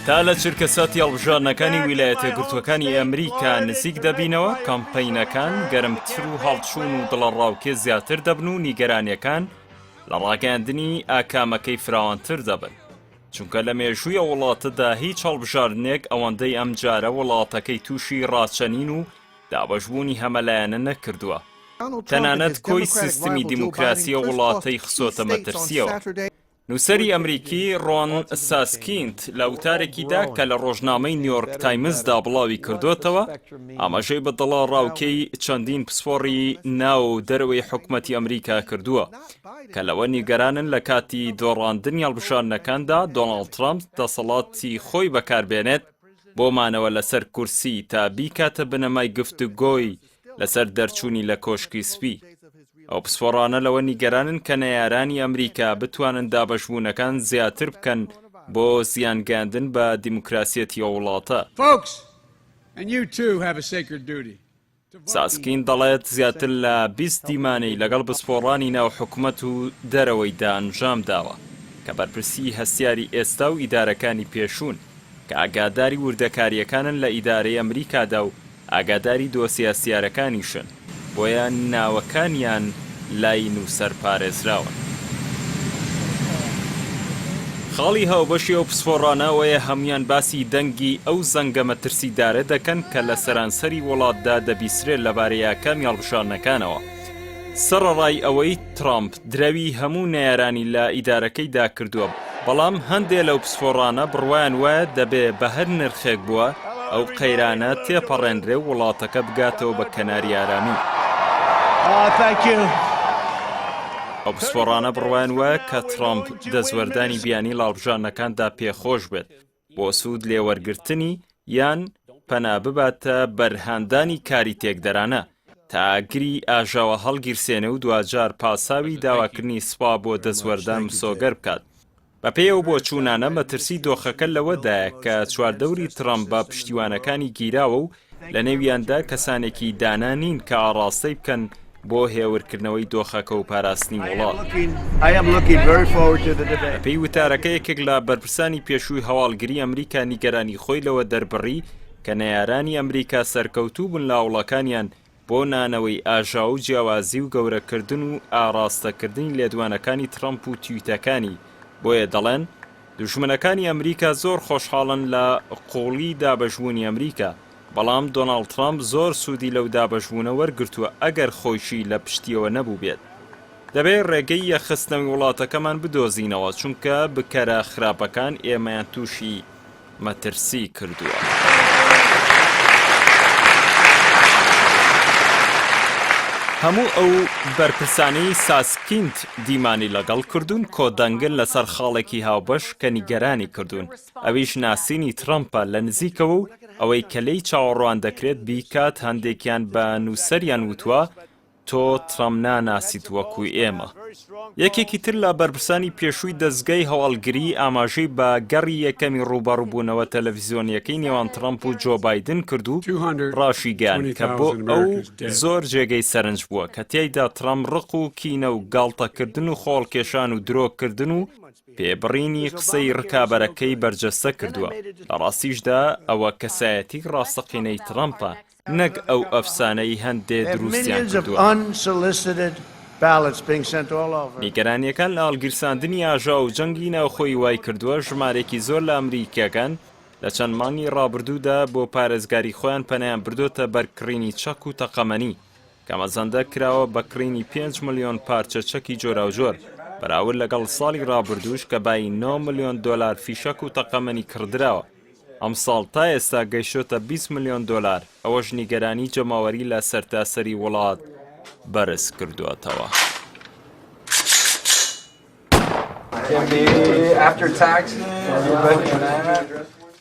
تا لە چرکەساتی هەڵبژاردنەکانی ویلایەتە یەکگرتووەکانی ئەمریکا نزیک دەبینەوە کامپەینەکان گەرمتر و هەڵچوون و دڵەڕاوکێ زیاتر دەبن و نیگەرانیەکان لە ڕاگەاندنی ئاکامەکەی فراوانتر دەبن چونکە لە مێژوویە وڵاتەدا هیچ هەڵبژاردنێک ئەوەندەی ئەم جارە وڵاتەکەی تووشی ڕاچەنین و دابەشبوونی هەمەلایەنە نەکردووە تەنانەت کۆی سیستمی دیموکراسیە وڵاتەی خسۆتە مەترسیەوە. نووسەری ئەمریکی ڕۆن ساسکینت لە وتارێکیدا کە لە ڕۆژنامەی نیویۆرک تایمزدا بڵاوی کردوتەوە ئاماژەی بە دڵەڕاوکەی چەندین پسپۆڕی ناو و دەرەوەی حکوومەتی ئەمریکا کردووە کە لەوە نیگەرانن لە کاتی دۆڕاندنی هەڵبژاردنەکاندا دۆناڵد ترامپ دەسەڵاتی خۆی بەکاربێنێت بۆ مانەوە لەسەر کورسی تا بیکاتە بنەمای گفتوگۆی لەسەر دەرچوونی لە کۆشکی سپی. ئەو پسپۆڕانە لەوە نیگەرانن کە نەیارانی ئەمریکا بتوانن دابەشبوونەکان زیاتر بکەن بۆ زیانگاندن بە دیموکراسیەتی وڵاتە. ساسکین دەڵێت زیاتر لە 20 دیمانەی لەگەڵ پسپۆڕانی ناو حکوومەت و دەرەوەیدا ئەنجام داوە کە بەرپرسی هەستیاری ئێستا و ئیدارەکانی پێشوون کە ئاگاداری وردەکاریەکانن لە ئیدارەی ئەمریکادا و ئاگاداری دۆسیاسیارەکانیشن بۆیە ناوەکانیان لای نووسەر پارێزراون. خاڵی هاوبەشی ئەو پسپۆڕانەوەیە هەمویان باسی دەنگی ئەو زەنگە مەترسیدارە دەکەن کە لە سەرانسەری وڵاتدا دەبیسرێت لەبارەی یاکامی هەڵبژاردنەکانەوە. سەرەڕای ئەوەی ترامپ دراوی هەموو نەیارانی لە ئیدارەکەیدا کردووە بەڵام هەندێک لەو پسپۆڕانە بڕوایان وایە دەبێ بە هەر نرخێک بووە ئەو قەیرانە تێپەڕێنرێ وڵاتەکە بگاتەوە بە کەناری ئارامی. ئەو پسپۆڕانە بڕوایان وایە کە ترامپ دەستوەردانی بیانی لە هەڵبژاردنەکاندا پێخۆش بێت بۆ سوود لێوەرگرتنی یان پەنا بباتە بەرهاندانی کاری تێکدەرانە تا ئاگری ئاژاوە هەڵگیرسێنە و دوجار پاساوی داواکردنی سوپا بۆ دەستوەردان مسۆگەر بکات. بەپێی بۆ چوونانە مەترسی دۆخەکە لەوەدایە کە چواردەوری ترامپ بە پشتیوانەکانی گیراوە و لە نێویاندا کەسانێکی دانا نین کە ئاڕاستەی بکەن بۆ هێورکردنەوەی دۆخەکە و پاراستنی وڵات. بەپێی وتارەکە یەکێک لە بەرپرسانی پێشووی هەواڵگری ئەمریکا نیگەرانی خۆی لەوە دەربڕی کە نەیارانی ئەمریکا سەرکەوتوو بن لە وڵەکانیان بۆ نانەوەی ئاژا و جیاوازی و گەورەکردن و ئاڕاستەکردنی لێدوانەکانی ترامپ و تویتەکانی بۆیە دەڵێن دوژمنەکانی ئەمریکا زۆر خۆشحاڵن لە قوڵی دابەشبوونی ئەمریکا بەڵام دۆناڵد ترامپ زۆر سوودی لەو دابەشبوونە وەرگرتووە ئەگەر خۆیشی لە پشتیەوە نەبوو بێت. دەبێت ڕێگەی یەخستنەوەی وڵاتەکەمان بدۆزینەوە چونکە بکەرە خراپەکان ئێمەیان تووشی مەترسی کردووە. هەموو ئەو بەرپرسانەی ساسکینت دیمانی لەگەڵ کردوون کۆدەنگن لەسەر خاڵێکی هاوبەش کە نیگەرانی کردوون ئەویش ناسینی ترامپە لە نزیکەوە و ئەوەی کەلەی چاوەڕوان دەکرێت بیکات هەندێکیان بە نووسەریان وتووە تۆ ترامپ ناناسیت وەکوی ئێمە. یەکێکی تر لە بەرپرسانی پێشووی دەستگای هەواڵگری ئاماژەی بە گەڕی یەکەمی ڕوبەڕووبوونەوە تەلەڤیزیۆنیەکەی نێوان ترامپ و جۆ بایدن کرد و ڕاشیگەیان کە بۆ ئەو زۆر جێگەی سەرنج بووە کە تیایدا ترامپ ڕق و کینە و گاڵتەکردن و خۆڵکێشان و درۆکردن و پێبڕینی قسەی ڕکابەرەکەی بەرجەستە کردووە. لە ڕاستیشدا ئەوە کەسایەتی ڕاستەقینەی ترامپە نەک ئەو ئەفسانەی هەندێ دروستیان کردووە. نیگەرانیەکان لە هەڵگیرساندنی ئاژا و جەنگی ناوخۆی وای کردووە ژمارێکی زۆر لە ئەمریکیەکان لە چەند مانگی ڕابردوودا بۆ پارێزگاری خۆیان پەنایان بردوتە بەرکڕینی چەک و تەقەمەنی کە مەزەندە کراوە بەکڕینی 5 ملیۆن پارچە چەکی جۆراوجۆر بەراورد لەگەڵ ساڵی ڕابردووش کە بای 9 ملیۆن دۆلار فیشەک و تەقەمەنی کڕدراوە. ئەم ساڵ تا ئێستا گەیشتۆتە 20 ملیۆن دۆلار ئەوەش نیگەرانی جەماوەری لە سەرتاسەری وڵات بەرز کردووەتەوە. After taxes,